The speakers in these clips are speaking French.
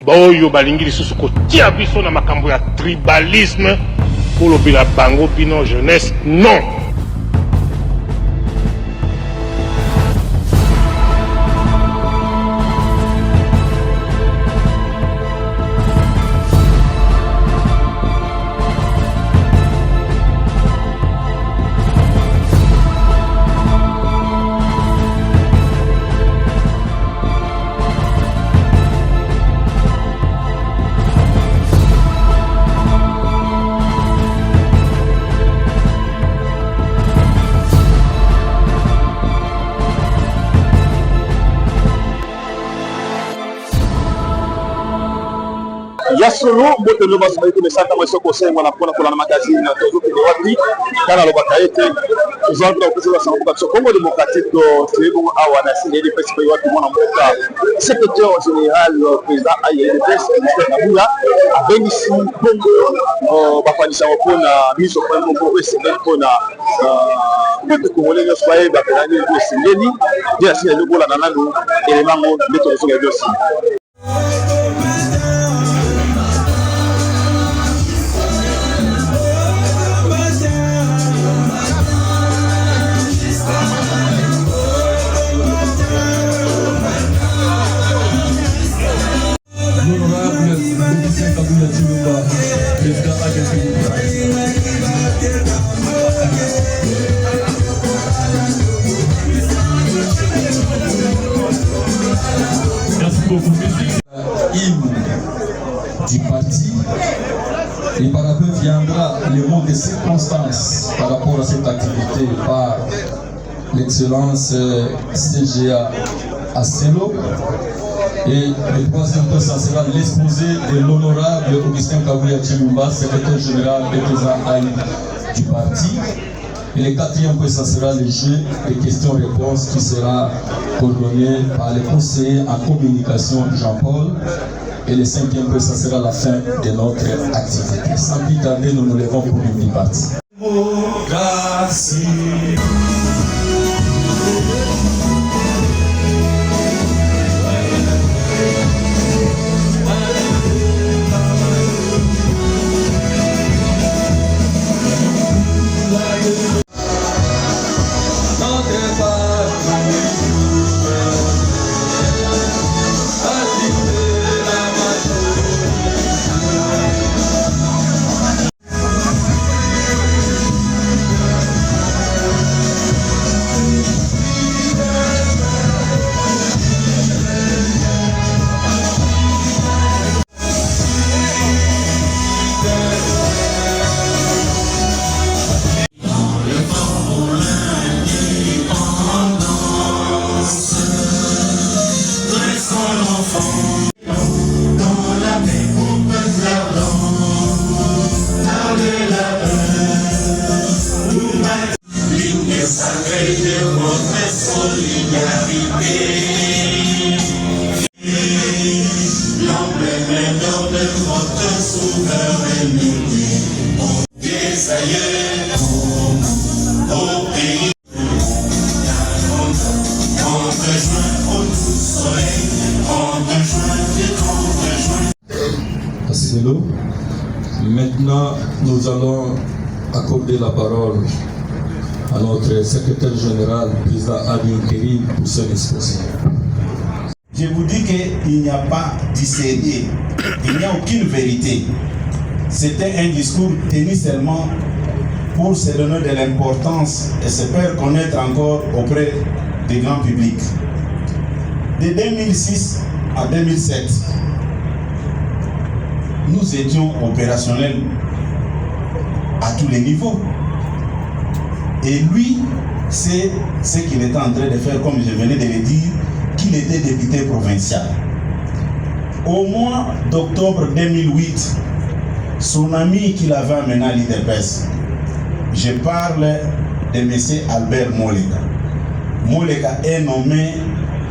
Boyo balingi lisusu kotia biso na makambo ya tribalisme pour lobela bango bino jeunesse non. Yasolo bote no baso baito mesaka mweso kosengo na pona kola na magazine na tozo ke wati kana lo bakaete tuzandra okuzela sango ka Congo démocratique do tebo awa na singeli pesi pe wati mona mboka secrétaire général président AIDPS Mr Nabula abenisi bongo bafanisa opona miso kwa mbo esengeli pona pepe kongolenge soye bakelani ko esengeli dia sina lobola na nanu elemango ndeto so ya dosi. Du parti et par après viendra le mot de circonstance par rapport à cette activité par l'excellence CGA Asselo et le troisième point ça sera l'exposé de l'honorable Augustin Kabuya Chilumba, secrétaire général et président du parti. Et le quatrième point, ça sera le jeu de questions-réponses qui sera coordonné par le conseiller en communication Jean-Paul. Et le cinquième point, ça sera la fin de notre activité. Sans plus tarder, nous nous levons pour une partie. Maintenant, nous allons accorder la parole à notre secrétaire général, président Adin Kérim, pour son exposé. Je vous dis qu'il n'y a pas d'ICD, il n'y a aucune vérité. C'était un discours tenu seulement pour se donner de l'importance et se faire connaître encore auprès du grand public. De 2006 à 2007, nous étions opérationnels à tous les niveaux. Et lui, c'est ce qu'il était en train de faire, comme je venais de le dire, qu'il était député provincial. Au mois d'octobre 2008, son ami qu'il avait amené à l'IDPS, je parle de M. Albert Moleka. Moleka est nommé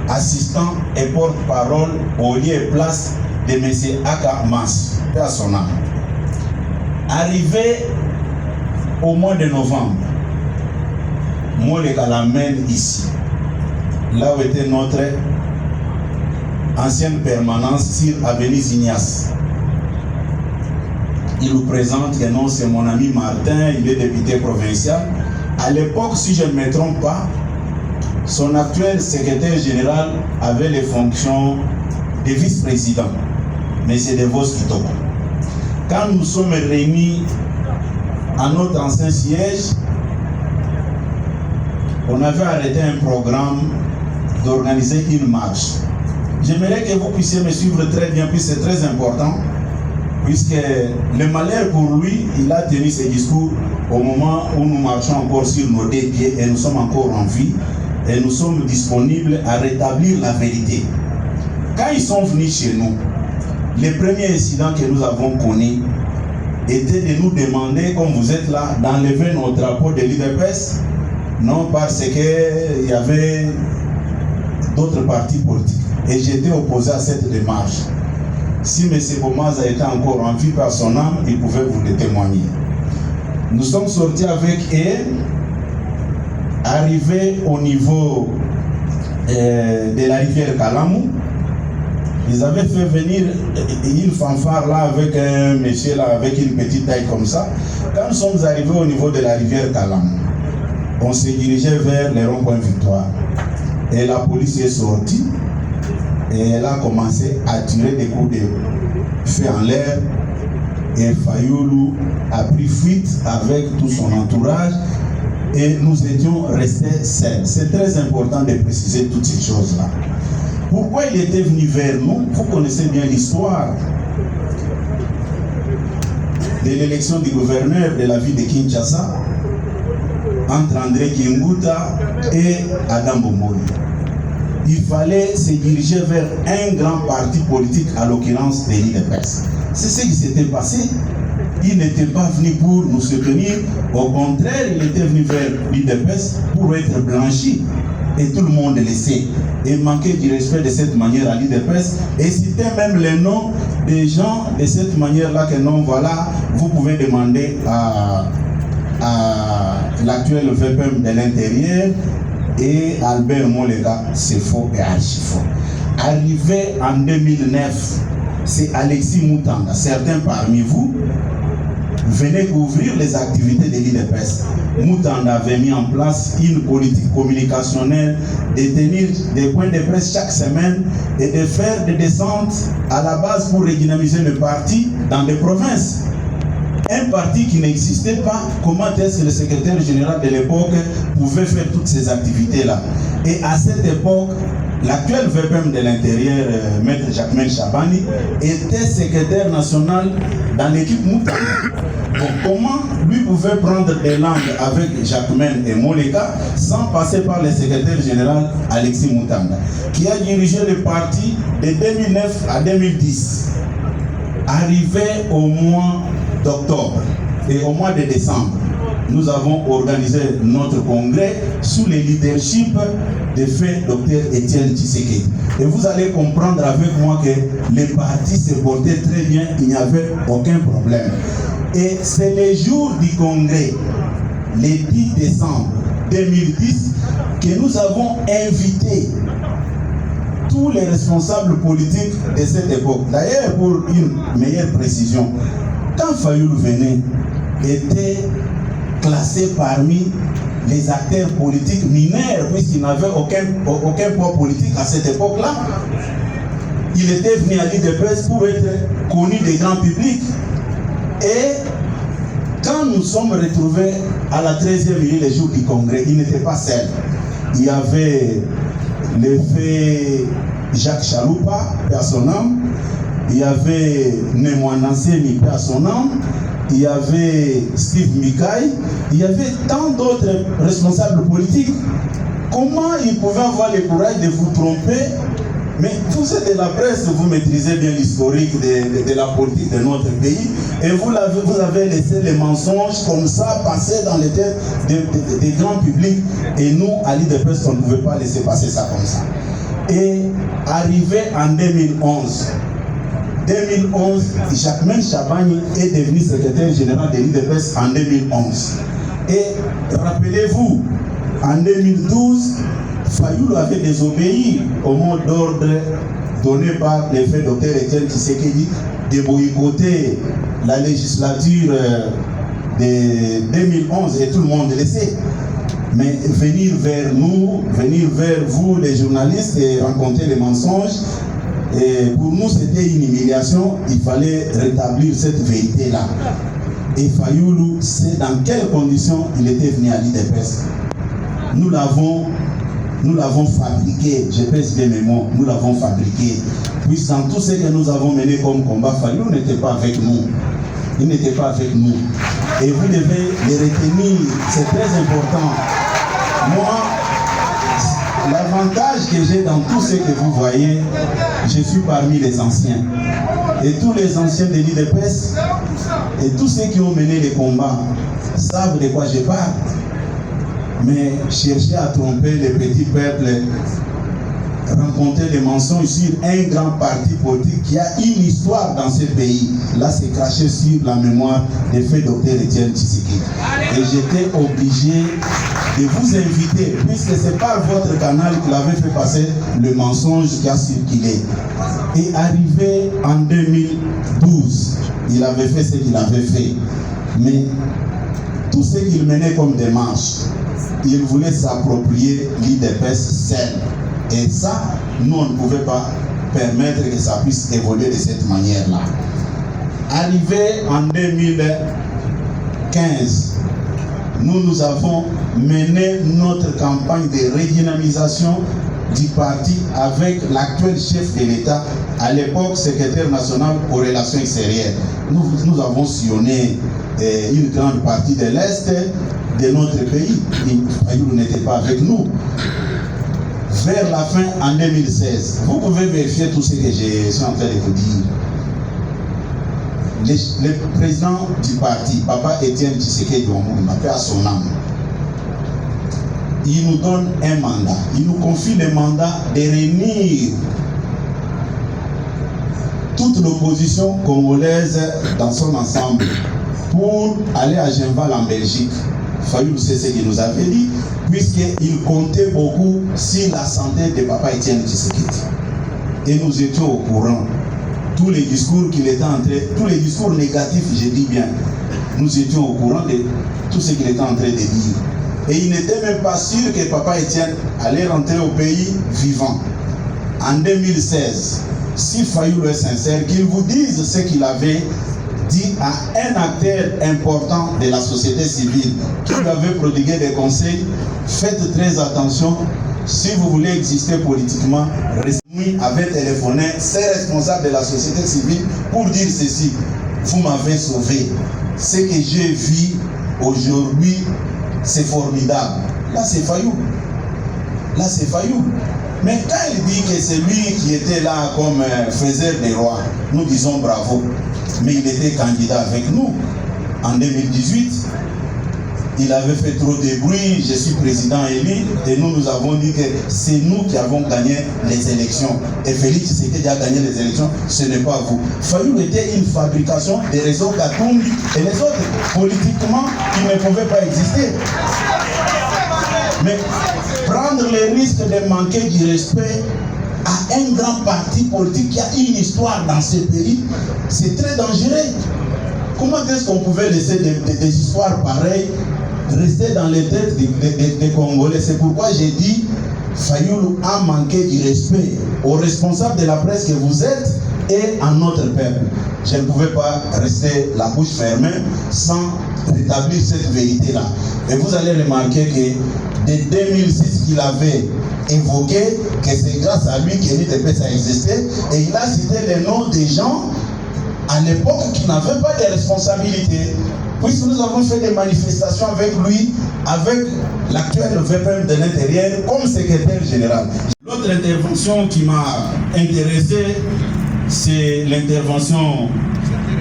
assistant et porte-parole au lieu et place de M. Aka Mas, à son âme. Arrivé au mois de novembre, Moleka l'amène ici, là où était notre ancienne permanence sur Avenue Ignace. Il nous présente que non, c'est mon ami Martin, il est député provincial. À l'époque, si je ne me trompe pas, son actuel secrétaire général avait les fonctions de vice-président, mais c'est de Vos Kitoko. Quand nous sommes réunis à notre ancien siège, on avait arrêté un programme d'organiser une marche. J'aimerais que vous puissiez me suivre très bien, puis c'est très important, puisque le malheur pour lui, il a tenu ce discours au moment où nous marchons encore sur nos deux pieds et nous sommes encore en vie et nous sommes disponibles à rétablir la vérité. Quand ils sont venus chez nous, les premiers incidents que nous avons connus étaient de nous demander, comme vous êtes là, d'enlever nos drapeaux de l'UDPS, non parce qu'il y avait d'autres partis politiques. Et j'étais opposé à cette démarche. Si M. Bomaz a été encore en vie par son âme, il pouvait vous le témoigner. Nous sommes sortis avec eux, arrivés au niveau de la rivière Kalamou. Ils avaient fait venir une fanfare là avec un monsieur là avec une petite taille comme ça. Quand nous sommes arrivés au niveau de la rivière Kalamou, on s'est dirigé vers les ronds-points Victoire. Et la police est sortie et elle a commencé à tirer des coups de feu en l'air. Et Fayoulou a pris fuite avec tout son entourage et nous étions restés seuls. C'est très important de préciser toutes ces choses-là. Pourquoi il était venu vers nous? Vous connaissez bien l'histoire de l'élection du gouverneur de la ville de Kinshasa entre André Kinguta et Adam Bomoli. Il fallait se diriger vers un grand parti politique, à l'occurrence de l'UDPS. C'est ce qui s'était passé. Il n'était pas venu pour nous soutenir, au contraire, il était venu vers l'UDPS pour être blanchi. Et tout le monde le sait. Et manquer du respect de cette manière à l'UDPS. Et citer même les noms des gens de cette manière-là que non, voilà, vous pouvez demander à l'actuel VPM de l'intérieur et Albert Molega, c'est faux et archi faux. Arrivé en 2009, c'est Alexis Moutanda. Certains parmi vous venaient couvrir les activités de l'UDPS. Moutanda avait mis en place une politique communicationnelle de tenir des points de presse chaque semaine et de faire des descentes à la base pour redynamiser le parti dans des provinces. Un parti qui n'existait pas, comment est-ce que le secrétaire général de l'époque pouvait faire toutes ces activités-là? Et à cette époque, l'actuel VPM de l'intérieur, Maître Jacquemain Chabani, était secrétaire national dans l'équipe Moutanda. Donc comment lui pouvait prendre des langues avec Jacquemain et Moleka sans passer par le secrétaire général Alexis Moutanda, qui a dirigé le parti de 2009 à 2010. Arrivé au mois d'octobre et au mois de décembre, nous avons organisé notre congrès sous le leadership de fait Dr Étienne Tshisekedi. Et vous allez comprendre avec moi que les partis se portaient très bien, il n'y avait aucun problème. Et c'est le jour du congrès, le 10 décembre 2010, que nous avons invité tous les responsables politiques de cette époque. D'ailleurs, pour une meilleure précision, quand Fayoulou venait, était classé parmi les acteurs politiques mineurs, puisqu'il n'avait aucun poids politique à cette époque-là. Il était venu à l'UDPS pour être connu des grands publics. Et quand nous sommes retrouvés à la 13e nuit, le jour du congrès, il n'était pas seul. Il y avait le fait Jacques Chaloupa, père son âme. Il y avait Nemouananseni, père son âme. Il y avait Steve Mikaï. Il y avait tant d'autres responsables politiques. Comment ils pouvaient avoir le courage de vous tromper? Mais vous êtes de la presse, vous maîtrisez bien l'historique de la politique de notre pays et vous avez laissé les mensonges comme ça passer dans les têtes des grands publics et nous, à l'UDPS, on ne pouvait pas laisser passer ça comme ça. Et arrivé en 2011, Jacquemain Chabani est devenu secrétaire général de l'UDPS en 2011. Et rappelez-vous, en 2012, Fayoulou avait désobéi au mot d'ordre donné par le fait Dr Etienne Tshisekedi de boycotter la législature de 2011 et tout le monde le sait. Mais venir vers nous, venir vers vous les journalistes et rencontrer les mensonges, et pour nous c'était une humiliation. Il fallait rétablir cette vérité-là. Et Fayoulou sait dans quelles conditions il était venu à l'IDPS. Nous l'avons fabriqué, je pèse bien mes mots, nous l'avons fabriqué. Puis dans tout ce que nous avons mené comme combat, Fayoulou n'était pas avec nous. Il n'était pas avec nous. Et vous devez les retenir, c'est très important. Moi, l'avantage que j'ai dans tout ce que vous voyez, je suis parmi les anciens. Et tous les anciens de l'IDPS et tous ceux qui ont mené les combats savent de quoi je parle. Mais chercher à tromper les petits peuples, rencontrer des mensonges sur un grand parti politique qui a une histoire dans ce pays, là c'est craché sur la mémoire des faits Dr Etienne Tshisekedi. Et j'étais obligé de vous inviter, puisque c'est par votre canal qu'il avait fait passer le mensonge qui a circulé. Et arrivé en 2012, il avait fait ce qu'il avait fait. Mais tout ce qu'il menait comme démarche, il voulait s'approprier l'IDPS seul. Et ça, nous, on ne pouvait pas permettre que ça puisse évoluer de cette manière-là. Arrivé en 2015, nous avons mené notre campagne de redynamisation du parti avec l'actuel chef de l'État, à l'époque secrétaire national aux relations extérieures. Nous avons sillonné une grande partie de l'Est de notre pays. Fayoulou n'était pas avec nous. Vers la fin, en 2016, vous pouvez vérifier tout ce que je suis en train de vous dire. Le président du parti, Papa Etienne Tshisekedi, on appelle à son âme, il nous donne un mandat. Il nous confie le mandat de réunir toute l'opposition congolaise dans son ensemble pour aller à Genval en Belgique. Fayoulou sait ce qu'il nous avait dit, puisqu'il comptait beaucoup sur la santé de Papa Etienne Tshisekedi. Et nous étions au courant. Tous les discours qu'il était en train, tous les discours négatifs, je dis bien, nous étions au courant de tout ce qu'il était en train de dire. Et il n'était même pas sûr que Papa Etienne allait rentrer au pays vivant. En 2016, si Fayoulou est sincère, qu'il vous dise ce qu'il avait dit à un acteur important de la société civile qui lui avait prodigué des conseils. Faites très attention, si vous voulez exister politiquement. Lui avait téléphoné ses responsables de la société civile pour dire ceci: vous m'avez sauvé, ce que j'ai vu aujourd'hui c'est formidable. Là c'est Fayoulou, là c'est Fayoulou. Mais quand il dit que c'est lui qui était là comme faiseur des rois, nous disons bravo. Mais il était candidat avec nous en 2018. Il avait fait trop de bruit, je suis président élu, et nous avons dit que c'est nous qui avons gagné les élections. Et Félix Tshisekedi a gagné les élections, ce n'est pas vous. Fayoulou était une fabrication des réseaux Katumbi et les autres, politiquement, qui ne pouvaient pas exister. Mais prendre le risque de manquer du respect à un grand parti politique qui a une histoire dans ce pays, c'est très dangereux. Comment est-ce qu'on pouvait laisser des histoires pareilles rester dans les têtes des Congolais? C'est pourquoi j'ai dit Fayoulou a manqué du respect aux responsables de la presse que vous êtes et à notre peuple. Je ne pouvais pas rester la bouche fermée sans rétablir cette vérité-là. Et vous allez remarquer que dès 2006 qu'il avait évoqué que c'est grâce à lui que l'IDPS a existé, et il a cité les noms des gens à l'époque qui n'avaient pas de responsabilité. Puisque nous avons fait des manifestations avec lui, avec l'actuel VPM de l'Intérieur comme secrétaire général. L'autre intervention qui m'a intéressé, c'est l'intervention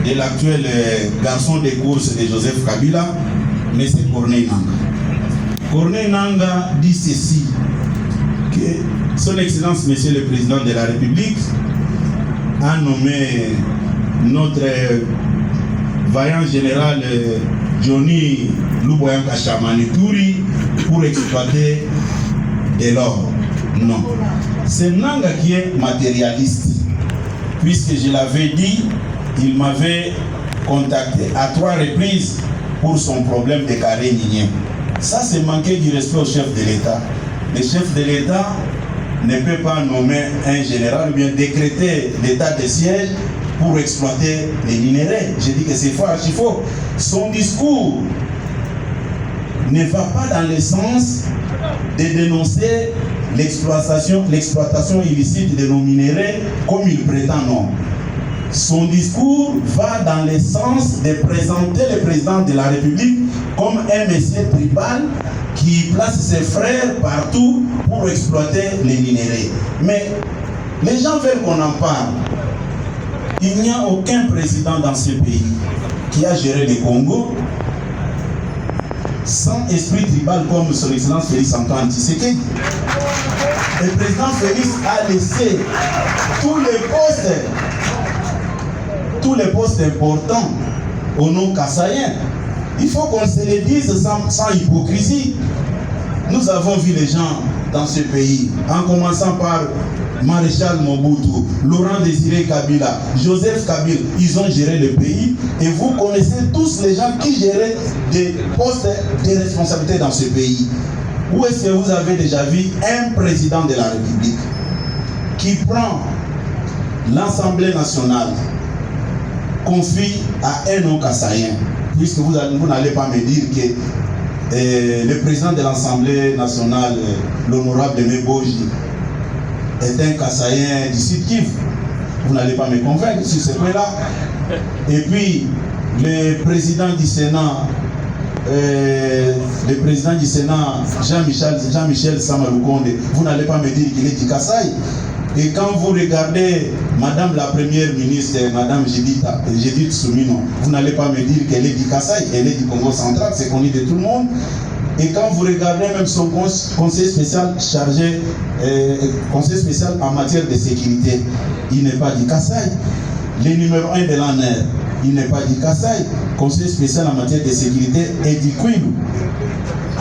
de l'actuel garçon des courses de Joseph Kabila, M. Corneille Nangaa. Corneille Nangaa dit ceci, que son Excellence, Monsieur le Président de la République, a nommé notre vaillant général Johnny Luboyanka Chamanituri pour exploiter de l'or. Non. C'est Nangaa qui est matérialiste. puisque je l'avais dit, il m'avait contacté à 3 reprises pour son problème de carré minier. Ça, c'est manquer du respect au chef de l'État. Le chef de l'État ne peut pas nommer un général ou bien décréter l'état de siège pour exploiter les minerais. Je dis que c'est faux, archi faux. Son discours ne va pas dans le sens de dénoncer l'exploitation illicite de nos minéraux comme il prétend, non. Son discours va dans le sens de présenter le président de la République comme un monsieur tribal qui place ses frères partout pour exploiter les minéraux. Mais les gens veulent qu'on en parle. Il n'y a aucun président dans ce pays qui a géré le Congo sans esprit tribal comme son excellence Félix Antoine Tshisekedi. Le président Félix a laissé tous les postes importants au nom kassaïen. Il faut qu'on se le dise sans hypocrisie. Nous avons vu les gens dans ce pays, en commençant par Maréchal Mobutu, Laurent Désiré Kabila, Joseph Kabila, ils ont géré le pays et vous connaissez tous les gens qui géraient des postes de responsabilité dans ce pays. Où est-ce que vous avez déjà vu un président de la République qui prend l'Assemblée nationale, confie à un non kassaïen, puisque vous n'allez pas me dire que le président de l'Assemblée nationale, l'honorable Meboji, est un kassaïen du Sud Kivu. Vous n'allez pas me convaincre sur ce point-là. Et puis, le président du Sénat, Jean-Michel Samaloukonde, vous n'allez pas me dire qu'il est du Kasaï. Et quand vous regardez Madame la Première ministre, Madame Judith Soumino, vous n'allez pas me dire qu'elle est du Kasaï, elle est du Congo central, c'est connu de tout le monde. Et quand vous regardez même son conseil spécial chargé, conseil spécial en matière de sécurité, il n'est pas du Kasaï. Le numéro 1 de l'ANER, il n'est pas du Kasaï. Conseil spécial en matière de sécurité est du Kwilu.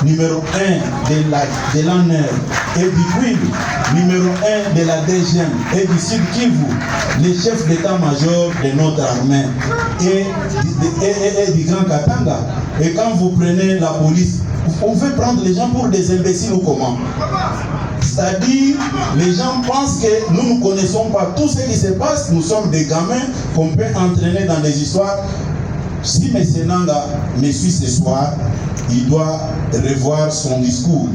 Numéro 1 de l'ANER est du Kwilu. Numéro 1 de la DGM est du Sud Kivu. Le chef d'état-major de notre armée est du Grand Katanga. Et quand vous prenez la police, vous pouvez prendre les gens pour des imbéciles ou comment? C'est-à-dire, les gens pensent que nous ne connaissons pas tout ce qui se passe. Nous sommes des gamins qu'on peut entraîner dans des histoires. Si M. Nanga me suit ce soir, il doit revoir son discours.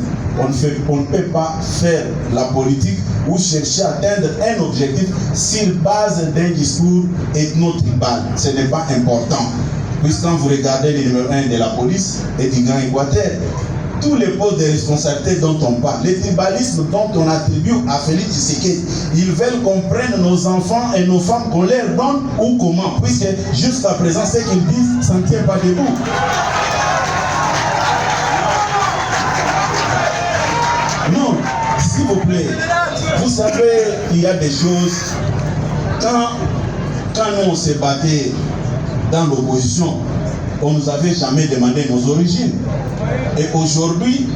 On ne peut pas faire la politique ou chercher à atteindre un objectif sur base d'un discours ethno-tribal. Ce n'est pas important. Puisque quand vous regardez le numéro 1 de la police et du Grand Équateur, tous les postes de responsabilité dont on parle, les tribalismes dont on attribue à Félix Tshisekedi, ils veulent qu'on prenne nos enfants et nos femmes, qu'on leur donne ou comment, puisque jusqu'à présent, ce qu'ils disent, ça ne tient pas debout. Non, s'il vous plaît, vous savez, il y a des choses, quand nous on se battait dans l'opposition, on ne nous avait jamais demandé nos origines. Et aujourd'hui,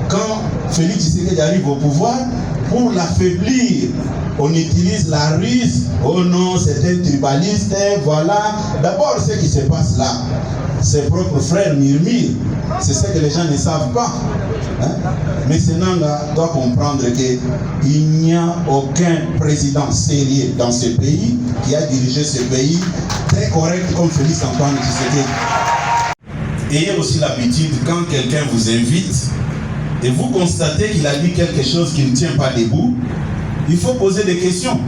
quand Félix Tshisekedi arrive au pouvoir, pour l'affaiblir, on utilise la ruse. Oh non, c'est un tribaliste, voilà. D'abord, ce qui se passe là, ses propres frères murmurent. C'est ce que les gens ne savent pas. Mais Nanga doit comprendre qu'il n'y a aucun président sérieux dans ce pays qui a dirigé ce pays très correct comme Félix Antoine Tshisekedi. Ayez aussi l'habitude, quand quelqu'un vous invite et vous constatez qu'il a dit quelque chose qui ne tient pas debout, il faut poser des questions.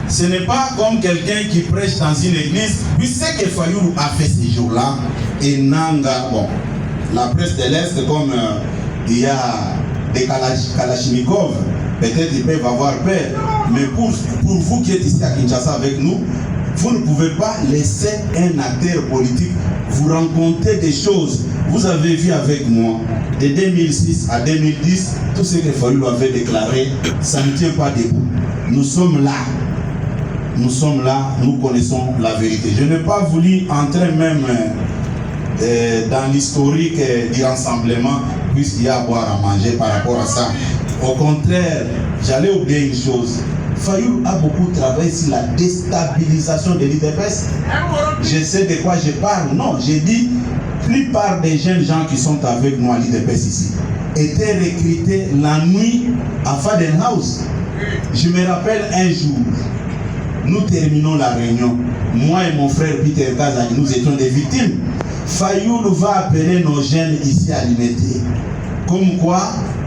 Ce n'est pas comme quelqu'un qui prêche dans une église. Puis ce que Fayoulou a fait ces jours-là, et Nanga, bon, la presse de l'Est, comme il y a des Kalachnikov, peut-être ils peuvent avoir peur. Mais pour vous qui êtes ici à Kinshasa avec nous, vous ne pouvez pas laisser un acteur politique vous raconter des choses. Vous avez vu avec moi, de 2006 à 2010, tout ce que Fayoulou avait déclaré, ça ne tient pas debout. Nous sommes là. Nous sommes là, nous connaissons la vérité. Je n'ai pas voulu entrer même dans l'historique du rassemblement, puisqu'il y a à boire à manger par rapport à ça. Au contraire, j'allais oublier une chose. Fayoulou a beaucoup travaillé sur la déstabilisation de l'UDPS. Je sais de quoi je parle. Non, j'ai dit, la plupart des jeunes gens qui sont avec nous à l'UDPS ici étaient recrutés la nuit à Fadenhouse. Je me rappelle un jour, nous terminons la réunion. Moi et mon frère Peter Kazak, nous étions des victimes. Fayoulou va appeler nos jeunes ici à Limete. Comme quoi,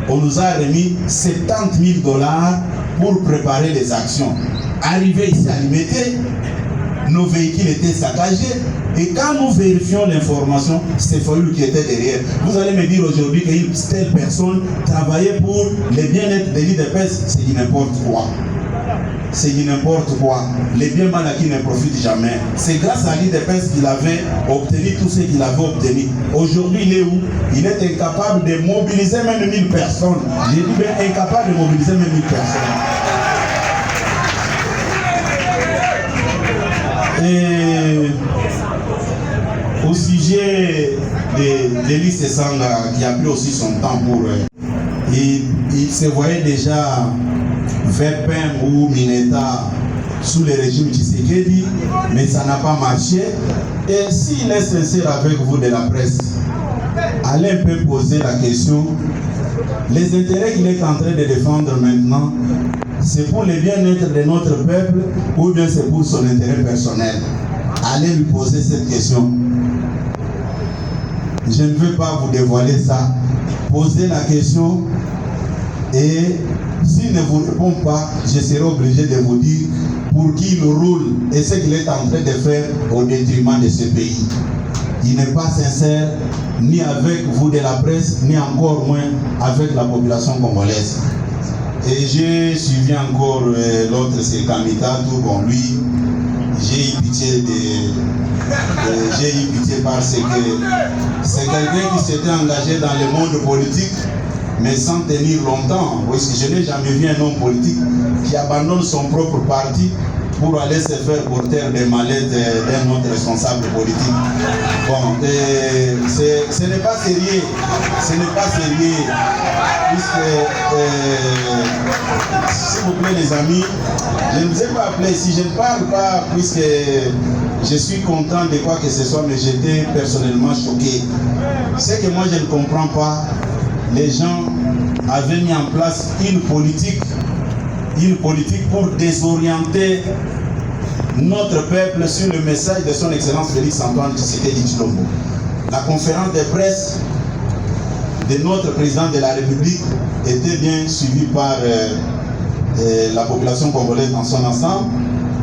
on nous a remis $70 000 pour préparer les actions. Arrivé ici à Limete, nos véhicules étaient saccagés. Et quand nous vérifions l'information, c'est Fayoulou qui était derrière. Vous allez me dire aujourd'hui qu'une telle personne travaillait pour le bien-être de l'UDPS, c'est du n'importe quoi. C'est du n'importe quoi. Les biens mal acquis ne profitent jamais. C'est grâce à l'UDPS qu'il avait obtenu tout ce qu'il avait obtenu. Aujourd'hui, il est où? Il est incapable de mobiliser même 1000 personnes. J'ai dit bien incapable de mobiliser même 1000 personnes. Et au sujet de Lise Sanga, qui a pris aussi son temps pour... il se voyait déjà VPM ou Mineta sous le régime Tshisekedi, mais ça n'a pas marché. Et s'il est sincère avec vous de la presse, allez un peu poser la question. Les intérêts qu'il est en train de défendre maintenant, c'est pour le bien-être de notre peuple ou bien c'est pour son intérêt personnel? Allez lui poser cette question. Je ne veux pas vous dévoiler ça. Posez la question et s'il ne vous répond pas, je serai obligé de vous dire pour qui il roule et ce qu'il est en train de faire au détriment de ce pays. Il n'est pas sincère ni avec vous de la presse, ni encore moins avec la population congolaise. Et j'ai suivi encore l'autre, c'est Kamita, tout bon, lui, j'ai eu pitié parce que c'est quelqu'un qui s'était engagé dans le monde politique, mais sans tenir longtemps. Je n'ai jamais vu un homme politique qui abandonne son propre parti pour aller se faire porter des mallettes d'un autre responsable politique. Bon, ce n'est pas sérieux. Ce n'est pas sérieux. Puisque, s'il vous plaît les amis, je ne vous ai pas appelé ici. Je ne parle pas puisque je suis content de quoi que ce soit, mais j'étais personnellement choqué. C'est que moi je ne comprends pas. Les gens avaient mis en place une politique pour désorienter notre peuple sur le message de son Excellence Félix Antoine Tshisekedi Tshilombo. La conférence de presse de notre président de la République était bien suivie par la population congolaise dans son ensemble,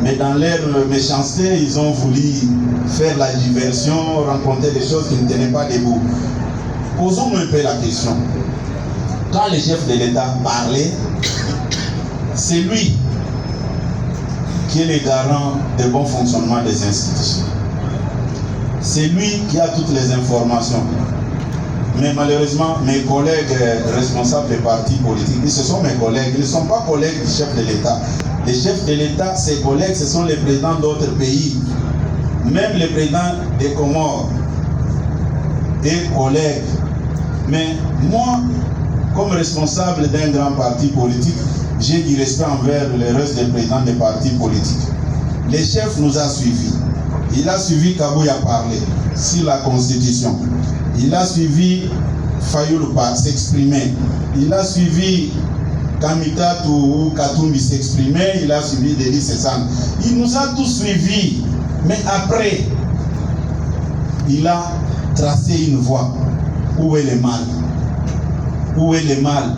mais dans leur méchanceté, ils ont voulu faire la diversion, rencontrer des choses qui ne tenaient pas debout. Posons-nous un peu la question. Quand le chef de l'État parlait, c'est lui qui est le garant du bon fonctionnement des institutions. C'est lui qui a toutes les informations. Mais malheureusement, mes collègues responsables des partis politiques, ce sont mes collègues, ils ne sont pas collègues du chef de l'État. Les chefs de l'État, ses collègues, ce sont les présidents d'autres pays. Même les présidents des Comores, des collègues. Mais moi, comme responsable d'un grand parti politique, j'ai du respect envers le reste des présidents des partis politiques. Le chef nous a suivis. Il a suivi Kabouya parler sur la Constitution. Il a suivi Fayoulou s'exprimer. Il a suivi Kamita ou Katumbi s'exprimer. Il a suivi Delis Sessan. Il nous a tous suivis. Mais après, il a tracé une voie. Où est le mal? Où est le mal?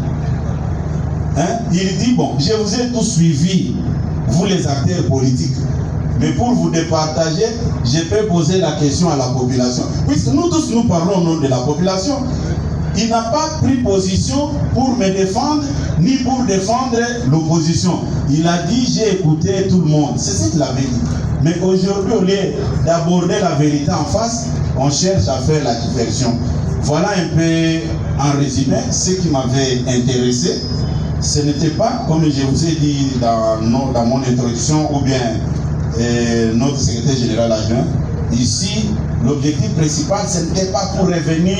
Hein? Il dit, bon, je vous ai tous suivis, vous les acteurs politiques. Mais pour vous départager, je peux poser la question à la population. Puisque nous tous, nous parlons au nom de la population. Il n'a pas pris position pour me défendre, ni pour défendre l'opposition. Il a dit, j'ai écouté tout le monde. C'est ce qu'il avait dit. Mais aujourd'hui, au lieu d'aborder la vérité en face, on cherche à faire la diversion. Voilà un peu en résumé ce qui m'avait intéressé. Ce n'était pas, comme je vous ai dit dans mon introduction, ou bien notre secrétaire général adjoint, Ici, l'objectif principal, ce n'était pas pour revenir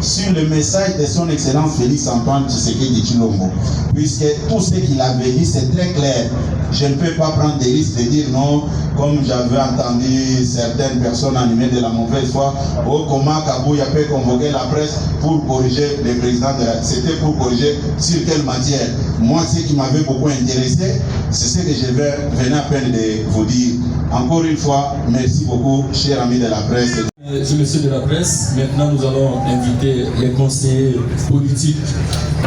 sur le message de son Excellence Félix Antoine Tshisekedi Tshilombo, puisque tout ce qu'il avait dit, c'est très clair. Je ne peux pas prendre des risques de dire non, comme j'avais entendu certaines personnes animées de la mauvaise foi, oh, comment Kabouya peut convoquer la presse pour corriger le président de la... C'était pour corriger sur quelle matière? Moi, ce qui m'avait beaucoup intéressé, c'est ce que je venais à peine de vous dire. Encore une fois, merci beaucoup, chers amis de la presse. Monsieur de la presse, maintenant nous allons inviter les conseillers politiques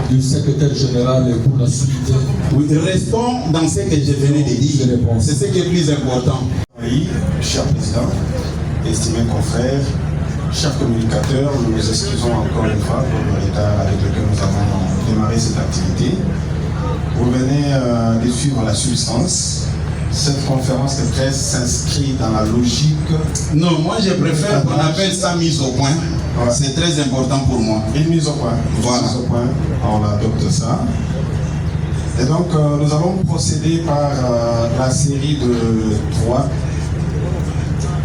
du secrétaire général pour la suite. Oui, restons dans ce que je venais de dire. C'est ce qui est plus important. Oui, cher président, estimés confrères, chers communicateurs, nous nous excusons encore une fois pour le retard avec lequel nous avons démarré cette activité. Vous venez de suivre la substance. Cette conférence de presse s'inscrit dans la logique. Non, moi je préfère qu'on appelle ça mise au point. Ouais. C'est très important pour moi. Une mise au point. Voilà. Mise au point, on adopte ça. Et donc nous allons procéder par la série de 3.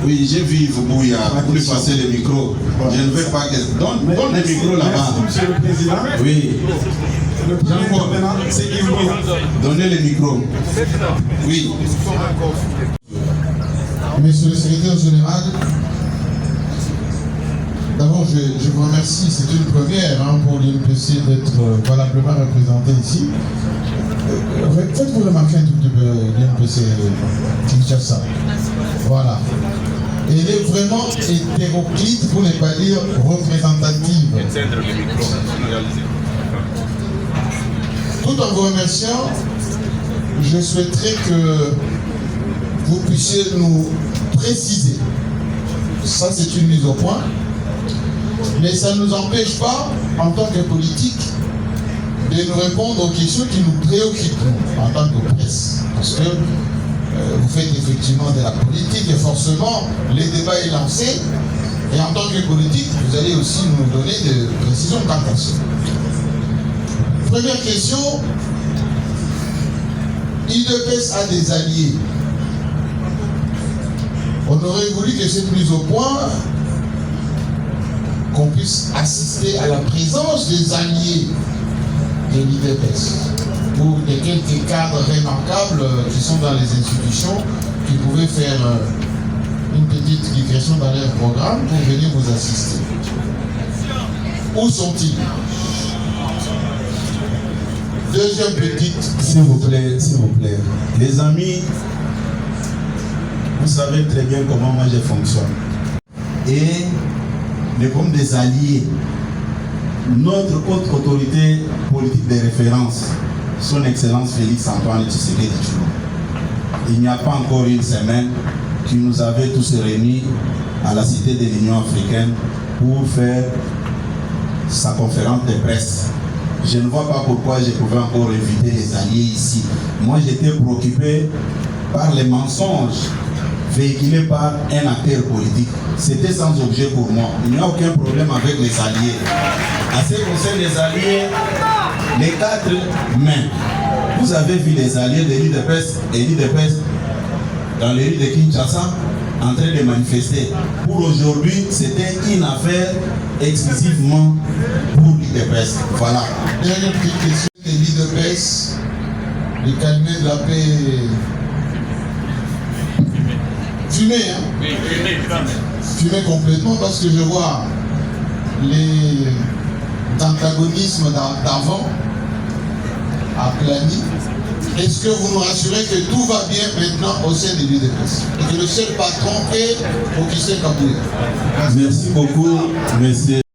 Oui, j'ai vu Bouya, pour lui passer le micro. Ouais. Je ne veux pas que... Donne le micro là-bas. Monsieur le Président. Oui. Le premier intervenant, c'est Yves Bouya. Donnez le micro. Oui. Monsieur le secrétaire général, d'abord je vous remercie, c'est une première pour l'INPC d'être valablement représenté ici. Faites-vous remarquer un tout petit peu l'INPC Kinshasa. Voilà. Elle est vraiment hétéroclite, pour ne pas dire représentative. Tout en vous remerciant, je souhaiterais que vous puissiez nous préciser. Ça, c'est une mise au point. Mais ça ne nous empêche pas, en tant que politique, de nous répondre aux questions qui nous préoccupent en tant que presse. Parce que vous faites effectivement de la politique et forcément, le débat est lancé. Et en tant que politique, vous allez aussi nous donner des précisions quant à ça. Première question, l'UDPS a des alliés. On aurait voulu que cette mise au point, qu'on puisse assister à la présence des alliés de l'UDPS, ou de quelques cadres remarquables qui sont dans les institutions, qui pouvaient faire une petite digression dans leur programme pour venir vous assister. Où sont-ils? Deuxième petite. S'il vous plaît, s'il vous plaît. Les amis, vous savez très bien comment moi je fonctionne. Et comme des alliés, notre haute autorité politique de référence, son Excellence Félix Antoine Tshisekedi Tshilombo, il n'y a pas encore une semaine qui nous avait tous réunis à la Cité de l'Union africaine pour faire sa conférence de presse. Je ne vois pas pourquoi je pouvais encore inviter les alliés ici. Moi, j'étais préoccupé par les mensonges véhiculés par un acteur politique. C'était sans objet pour moi. Il n'y a aucun problème avec les alliés. À ce qui concerne les alliés, les 4 mains. Vous avez vu les alliés de l'UDPS et l'UDPS dans les rues de Kinshasa en train de manifester. Pour aujourd'hui, c'était une affaire exclusivement pour l'UDPS. Voilà. Dernière petite question de l'UDPS, le cabinet de la paix fumé, hein? Oui, fumé complètement parce que je vois les antagonismes d'avant aplanis. Est-ce que vous nous rassurez que tout va bien maintenant au sein de l'UDPS et que le seul patron est Augustin Kabouya? Merci beaucoup, monsieur.